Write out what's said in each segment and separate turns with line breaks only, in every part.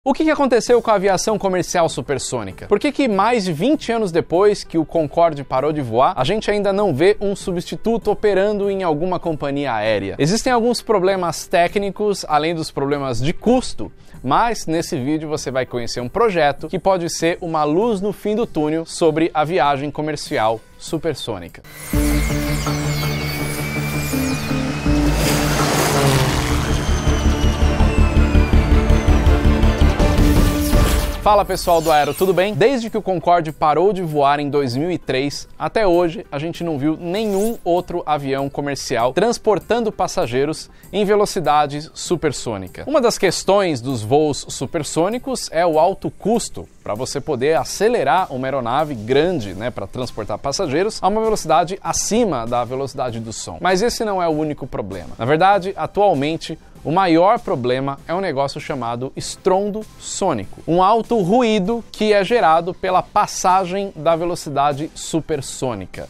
O que aconteceu com a aviação comercial supersônica? Por que mais de 20 anos depois que o Concorde parou de voar, a gente ainda não vê um substituto operando em alguma companhia aérea? Existem alguns problemas técnicos, além dos problemas de custo, mas nesse vídeo você vai conhecer um projeto que pode ser uma luz no fim do túnel sobre a viagem comercial supersônica. Fala pessoal do Aero, tudo bem? Desde que o Concorde parou de voar em 2003, até hoje a gente não viu nenhum outro avião comercial transportando passageiros em velocidade supersônica. Uma das questões dos voos supersônicos é o alto custo para você poder acelerar uma aeronave grande, para transportar passageiros a uma velocidade acima da velocidade do som. Mas esse não é o único problema. Na verdade, atualmente, o maior problema é um negócio chamado estrondo sônico, um alto ruído que é gerado pela passagem da velocidade supersônica.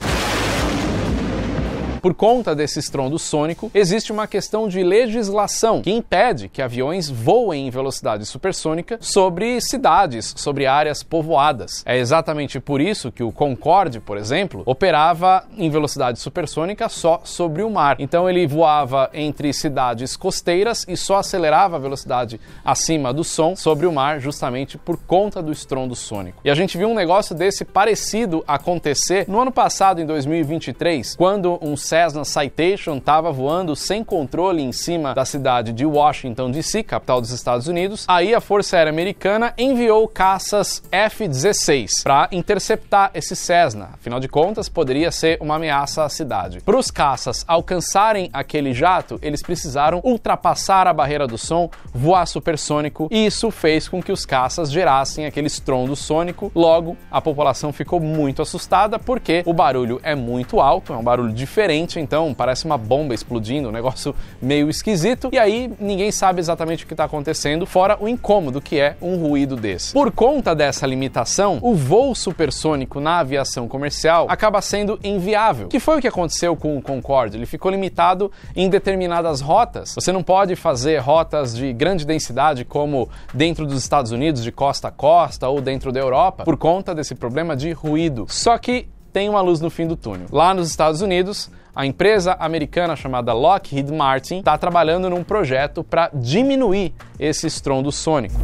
Por conta desse estrondo sônico, existe uma questão de legislação que impede que aviões voem em velocidade supersônica sobre cidades, sobre áreas povoadas. É exatamente por isso que o Concorde, por exemplo, operava em velocidade supersônica só sobre o mar. Então ele voava entre cidades costeiras e só acelerava a velocidade acima do som sobre o mar justamente por conta do estrondo sônico. E a gente viu um negócio desse parecido acontecer no ano passado, em 2023, quando um Cessna Citation estava voando sem controle em cima da cidade de Washington, D.C., capital dos Estados Unidos. Aí a Força Aérea Americana enviou caças F-16 para interceptar esse Cessna. Afinal de contas, poderia ser uma ameaça à cidade. Para os caças alcançarem aquele jato, eles precisaram ultrapassar a barreira do som, voar supersônico, e isso fez com que os caças gerassem aquele estrondo sônico. Logo, a população ficou muito assustada porque o barulho é muito alto, é um barulho diferente, então parece uma bomba explodindo, um negócio meio esquisito, e aí ninguém sabe exatamente o que está acontecendo, fora o incômodo que é um ruído desse. Por conta dessa limitação, o voo supersônico na aviação comercial acaba sendo inviável, que foi o que aconteceu com o Concorde. Ele ficou limitado em determinadas rotas. Você não pode fazer rotas de grande densidade como dentro dos Estados Unidos, de costa a costa, ou dentro da Europa, por conta desse problema de ruído. Só que tem uma luz no fim do túnel. Lá nos Estados Unidos, a empresa americana chamada Lockheed Martin está trabalhando num projeto para diminuir esse estrondo sônico.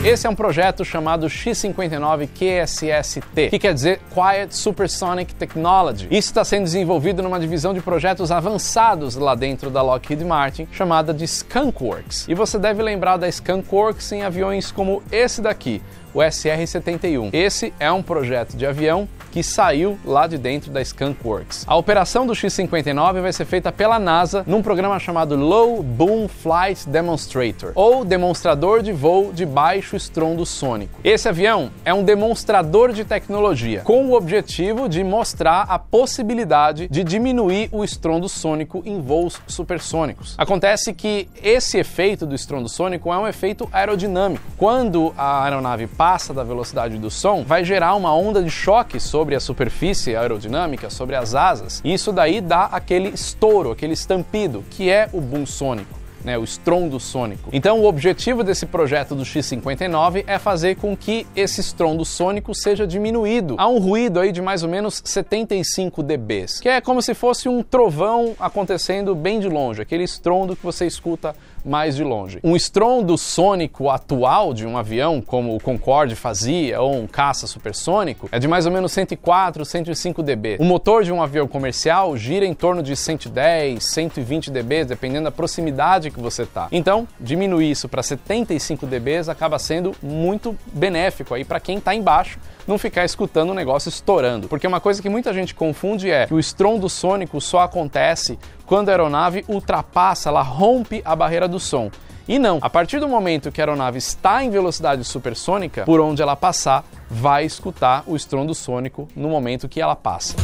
Esse é um projeto chamado X-59 QSST, que quer dizer Quiet Supersonic Technology. Isso está sendo desenvolvido numa divisão de projetos avançados lá dentro da Lockheed Martin, chamada de Skunk Works. E você deve lembrar da Skunk Works em aviões como esse daqui, o SR-71. Esse é um projeto de avião que saiu lá de dentro da Skunk Works. A operação do X-59 vai ser feita pela NASA num programa chamado Low Boom Flight Demonstrator, ou demonstrador de voo de baixo estrondo sônico. Esse avião é um demonstrador de tecnologia, com o objetivo de mostrar a possibilidade de diminuir o estrondo sônico em voos supersônicos. Acontece que esse efeito do estrondo sônico é um efeito aerodinâmico. Quando a aeronave passa da velocidade do som, vai gerar uma onda de choque sobre a superfície aerodinâmica, sobre as asas, e isso daí dá aquele estouro, aquele estampido, que é o boom sônico. O estrondo sônico. Então o objetivo desse projeto do X-59 é fazer com que esse estrondo sônico seja diminuído a um ruído aí de mais ou menos 75 dB, que é como se fosse um trovão acontecendo bem de longe, aquele estrondo que você escuta mais de longe. Um estrondo sônico atual de um avião, como o Concorde fazia, ou um caça supersônico, é de mais ou menos 104, 105 dB. O motor de um avião comercial gira em torno de 110, 120 dB, dependendo da proximidade que você tá. Então, diminuir isso para 75 dB acaba sendo muito benéfico aí para quem tá embaixo não ficar escutando o negócio estourando. Porque uma coisa que muita gente confunde é que o estrondo sônico só acontece quando a aeronave ultrapassa, ela rompe a barreira do som. E não, a partir do momento que a aeronave está em velocidade supersônica, por onde ela passar, vai escutar o estrondo sônico no momento que ela passa.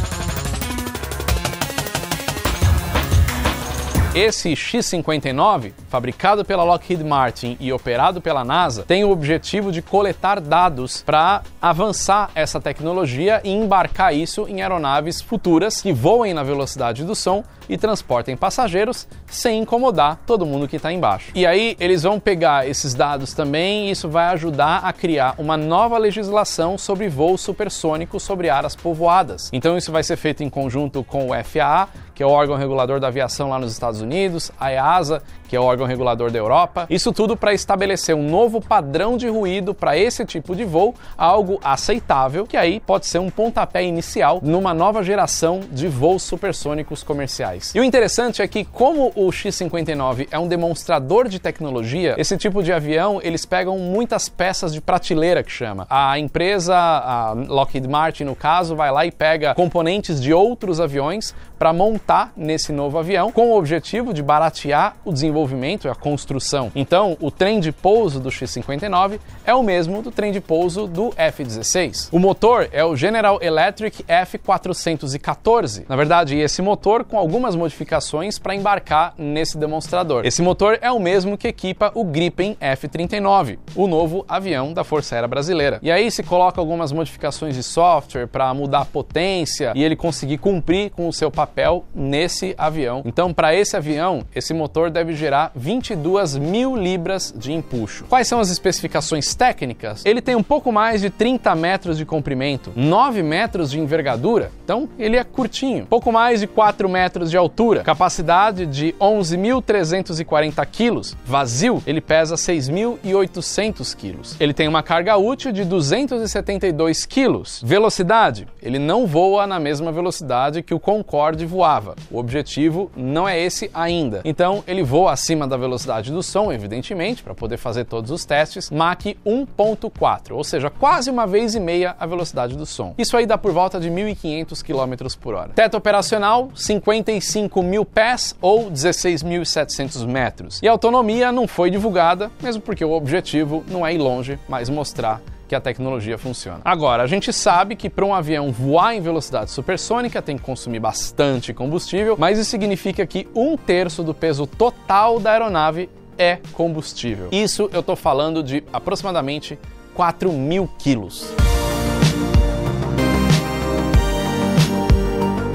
Esse X-59, fabricado pela Lockheed Martin e operado pela NASA, tem o objetivo de coletar dados para avançar essa tecnologia e embarcar isso em aeronaves futuras que voem na velocidade do som e transportem passageiros sem incomodar todo mundo que está embaixo. E aí eles vão pegar esses dados também e isso vai ajudar a criar uma nova legislação sobre voos supersônicos sobre áreas povoadas. Então isso vai ser feito em conjunto com o FAA, que é o órgão regulador da aviação lá nos Estados Unidos, a EASA, que é o órgão regulador da Europa. Isso tudo para estabelecer um novo padrão de ruído para esse tipo de voo, algo aceitável, que aí pode ser um pontapé inicial numa nova geração de voos supersônicos comerciais. E o interessante é que, como o X-59 é um demonstrador de tecnologia, esse tipo de avião, eles pegam muitas peças de prateleira, que chama. A empresa, a Lockheed Martin no caso, vai lá e pega componentes de outros aviões para montar nesse novo avião, com o objetivo de baratear o desenvolvimento e a construção. Então, o trem de pouso do X-59 é o mesmo do trem de pouso do F-16. O motor é o General Electric F414. Na verdade, esse motor com algumas modificações para embarcar nesse demonstrador. Esse motor é o mesmo que equipa o Gripen F-39, o novo avião da Força Aérea Brasileira. E aí se coloca algumas modificações de software para mudar a potência e ele conseguir cumprir com o seu papel nesse avião. Então, para esse avião, esse motor deve gerar 22.000 libras de empuxo. Quais são as especificações técnicas? Ele tem um pouco mais de 30 metros de comprimento, 9 metros de envergadura, então ele é curtinho, pouco mais de 4 metros de altura, capacidade de 11.340 quilos, vazio ele pesa 6.800 quilos. Ele tem uma carga útil de 272 quilos. Velocidade, ele não voa na mesma velocidade que o Concorde voava. O objetivo não é esse ainda. Então ele voa acima da velocidade do som, evidentemente, para poder fazer todos os testes, Mach 1.4, ou seja, quase uma vez e meia a velocidade do som. Isso aí dá por volta de 1.500 km por hora. Teto operacional, 55.000 pés ou 16.700 metros. E a autonomia não foi divulgada, mesmo porque o objetivo não é ir longe, mas mostrar que a tecnologia funciona. Agora, a gente sabe que para um avião voar em velocidade supersônica tem que consumir bastante combustível, mas isso significa que 1/3 do peso total da aeronave é combustível. Isso eu estou falando de aproximadamente 4.000 quilos.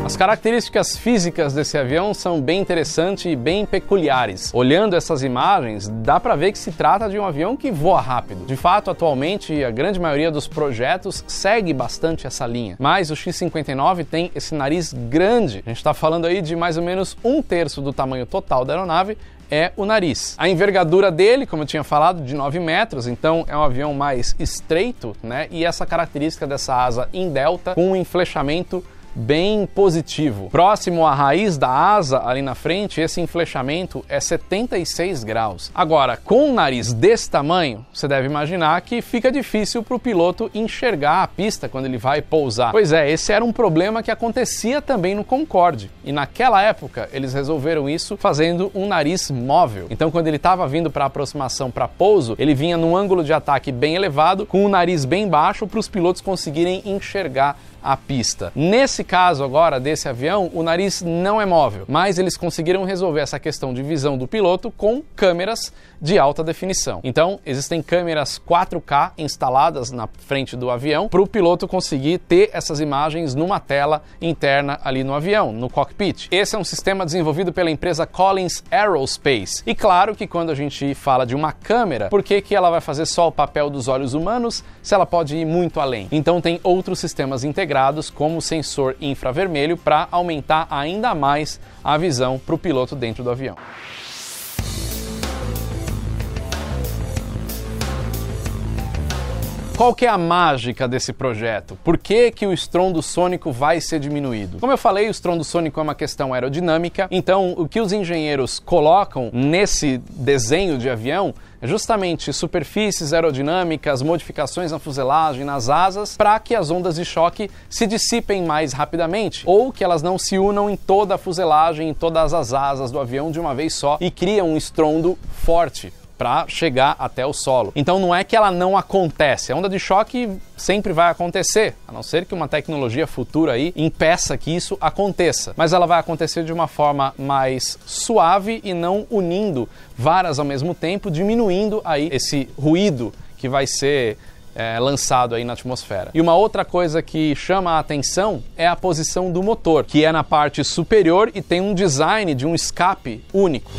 As características físicas desse avião são bem interessantes e bem peculiares. Olhando essas imagens, dá para ver que se trata de um avião que voa rápido. De fato, atualmente, a grande maioria dos projetos segue bastante essa linha. Mas o X-59 tem esse nariz grande. A gente está falando aí de mais ou menos 1/3 do tamanho total da aeronave, é o nariz. A envergadura dele, como eu tinha falado, de 9 metros, então é um avião mais estreito, né? E essa característica dessa asa em delta com um enflechamento bem positivo. Próximo à raiz da asa, ali na frente, esse enflechamento é 76 graus. Agora, com um nariz desse tamanho, você deve imaginar que fica difícil para o piloto enxergar a pista quando ele vai pousar. Pois é, esse era um problema que acontecia também no Concorde. E naquela época, eles resolveram isso fazendo um nariz móvel. Então, quando ele estava vindo para aproximação para pouso, ele vinha num ângulo de ataque bem elevado, com o nariz bem baixo, para os pilotos conseguirem enxergar a pista. Nesse caso agora desse avião, o nariz não é móvel, mas eles conseguiram resolver essa questão de visão do piloto com câmeras de alta definição. Então, existem câmeras 4K instaladas na frente do avião para o piloto conseguir ter essas imagens numa tela interna ali no avião, no cockpit. Esse é um sistema desenvolvido pela empresa Collins Aerospace. E claro que quando a gente fala de uma câmera, por que ela vai fazer só o papel dos olhos humanos se ela pode ir muito além? Então tem outros sistemas integrados como o sensor infravermelho para aumentar ainda mais a visão para o piloto dentro do avião. Qual que é a mágica desse projeto? Por que que o estrondo sônico vai ser diminuído? Como eu falei, o estrondo sônico é uma questão aerodinâmica, então o que os engenheiros colocam nesse desenho de avião é justamente superfícies aerodinâmicas, modificações na fuselagem, nas asas, para que as ondas de choque se dissipem mais rapidamente, ou que elas não se unam em toda a fuselagem, em todas as asas do avião de uma vez só e criam um estrondo forte, para chegar até o solo. Então não é que ela não acontece, a onda de choque sempre vai acontecer, a não ser que uma tecnologia futura aí impeça que isso aconteça, mas ela vai acontecer de uma forma mais suave e não unindo várias ao mesmo tempo, diminuindo aí esse ruído que vai ser lançado aí na atmosfera. E uma outra coisa que chama a atenção é a posição do motor, que é na parte superior e tem um design de um escape único.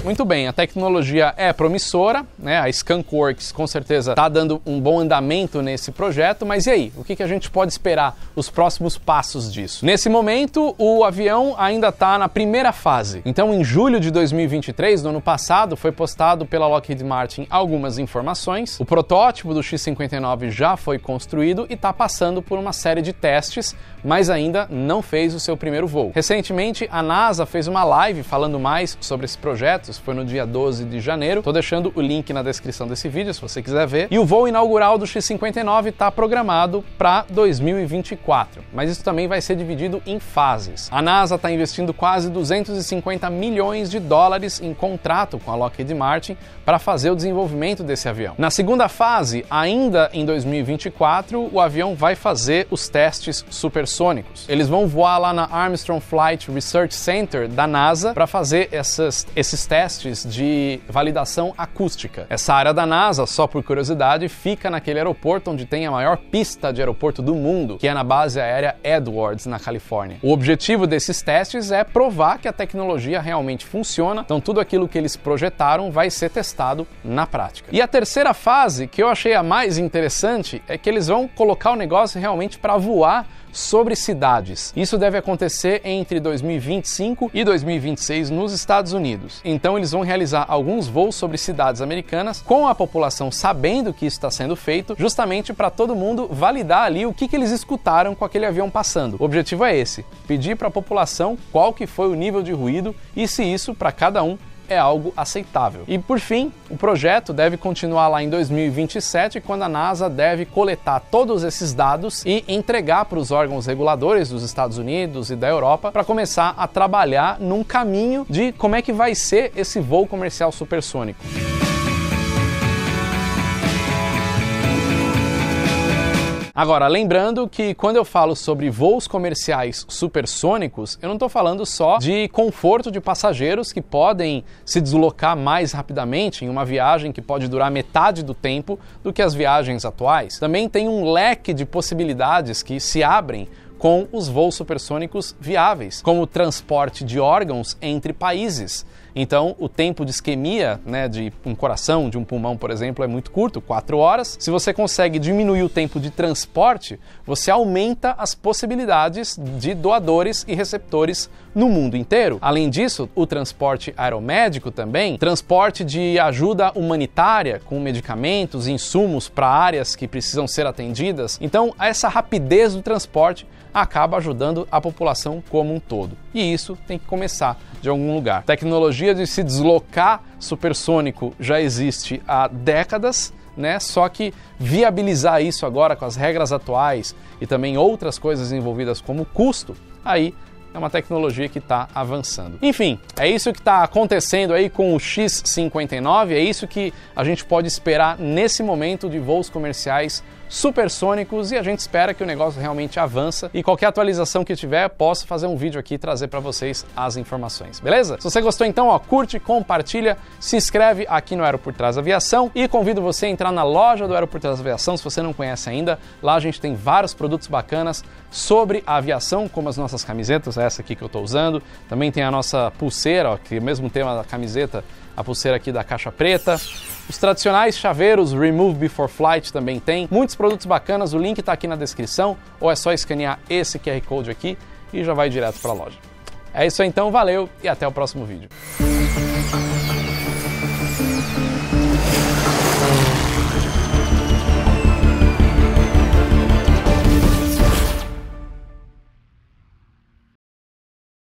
Muito bem, a tecnologia é promissora, né? A Skunk Works com certeza está dando um bom andamento nesse projeto, mas e aí? O que a gente pode esperar, os próximos passos disso? Nesse momento, o avião ainda está na primeira fase. Então, em julho de 2023, no ano passado, foi postado pela Lockheed Martin algumas informações. O protótipo do X-59 já foi construído e está passando por uma série de testes, mas ainda não fez o seu primeiro voo. Recentemente, a NASA fez uma live falando mais sobre esse projeto. Isso foi no dia 12 de janeiro. Estou deixando o link na descrição desse vídeo, se você quiser ver. E o voo inaugural do X-59 está programado para 2024, mas isso também vai ser dividido em fases. A NASA está investindo quase 250 milhões de dólares em contrato com a Lockheed Martin para fazer o desenvolvimento desse avião. Na segunda fase, ainda em 2024, o avião vai fazer os testes supersônicos. Eles vão voar lá na Armstrong Flight Research Center da NASA para fazer esses testes de validação acústica. Essa área da NASA, só por curiosidade, fica naquele aeroporto onde tem a maior pista de aeroporto do mundo, que é na base aérea Edwards, na Califórnia. O objetivo desses testes é provar que a tecnologia realmente funciona, então tudo aquilo que eles projetaram vai ser testado na prática. E a terceira fase, que eu achei a mais interessante, é que eles vão colocar o negócio realmente para voar sobre cidades. Isso deve acontecer entre 2025 e 2026 nos Estados Unidos. Então eles vão realizar alguns voos sobre cidades americanas com a população sabendo que isso está sendo feito, justamente para todo mundo validar ali o que eles escutaram com aquele avião passando. O objetivo é esse, pedir para a população qual que foi o nível de ruído e se isso para cada um é algo aceitável. E por fim, o projeto deve continuar lá em 2027, quando a NASA deve coletar todos esses dados e entregar para os órgãos reguladores dos Estados Unidos e da Europa para começar a trabalhar num caminho de como é que vai ser esse voo comercial supersônico. Agora, lembrando que quando eu falo sobre voos comerciais supersônicos, eu não estou falando só de conforto de passageiros que podem se deslocar mais rapidamente em uma viagem que pode durar metade do tempo do que as viagens atuais. Também tem um leque de possibilidades que se abrem com os voos supersônicos viáveis, como o transporte de órgãos entre países. Então, o tempo de isquemia, de um coração, de um pulmão, por exemplo, é muito curto, 4 horas. Se você consegue diminuir o tempo de transporte, você aumenta as possibilidades de doadores e receptores no mundo inteiro. Além disso, o transporte aeromédico também, transporte de ajuda humanitária com medicamentos, insumos para áreas que precisam ser atendidas. Então, essa rapidez do transporte acaba ajudando a população como um todo. E isso tem que começar de algum lugar. A tecnologia de se deslocar supersônico já existe há décadas, Só que viabilizar isso agora com as regras atuais e também outras coisas envolvidas como custo, aí é uma tecnologia que está avançando. Enfim, é isso que está acontecendo aí com o X-59, é isso que a gente pode esperar nesse momento de voos comerciais supersônicos e a gente espera que o negócio realmente avança e qualquer atualização que tiver, posso fazer um vídeo aqui e trazer para vocês as informações, beleza? Se você gostou então, curte, compartilha, se inscreve aqui no Aero por Trás da Aviação e convido você a entrar na loja do Aero por Trás da Aviação, se você não conhece ainda. Lá a gente tem vários produtos bacanas sobre a aviação, como as nossas camisetas, essa aqui que eu estou usando. Também tem a nossa pulseira, que é o mesmo tema da camiseta, a pulseira aqui da caixa preta. Os tradicionais chaveiros Remove Before Flight também tem. Muitos produtos bacanas, o link está aqui na descrição, ou é só escanear esse QR Code aqui e já vai direto para a loja. É isso aí então, valeu e até o próximo vídeo.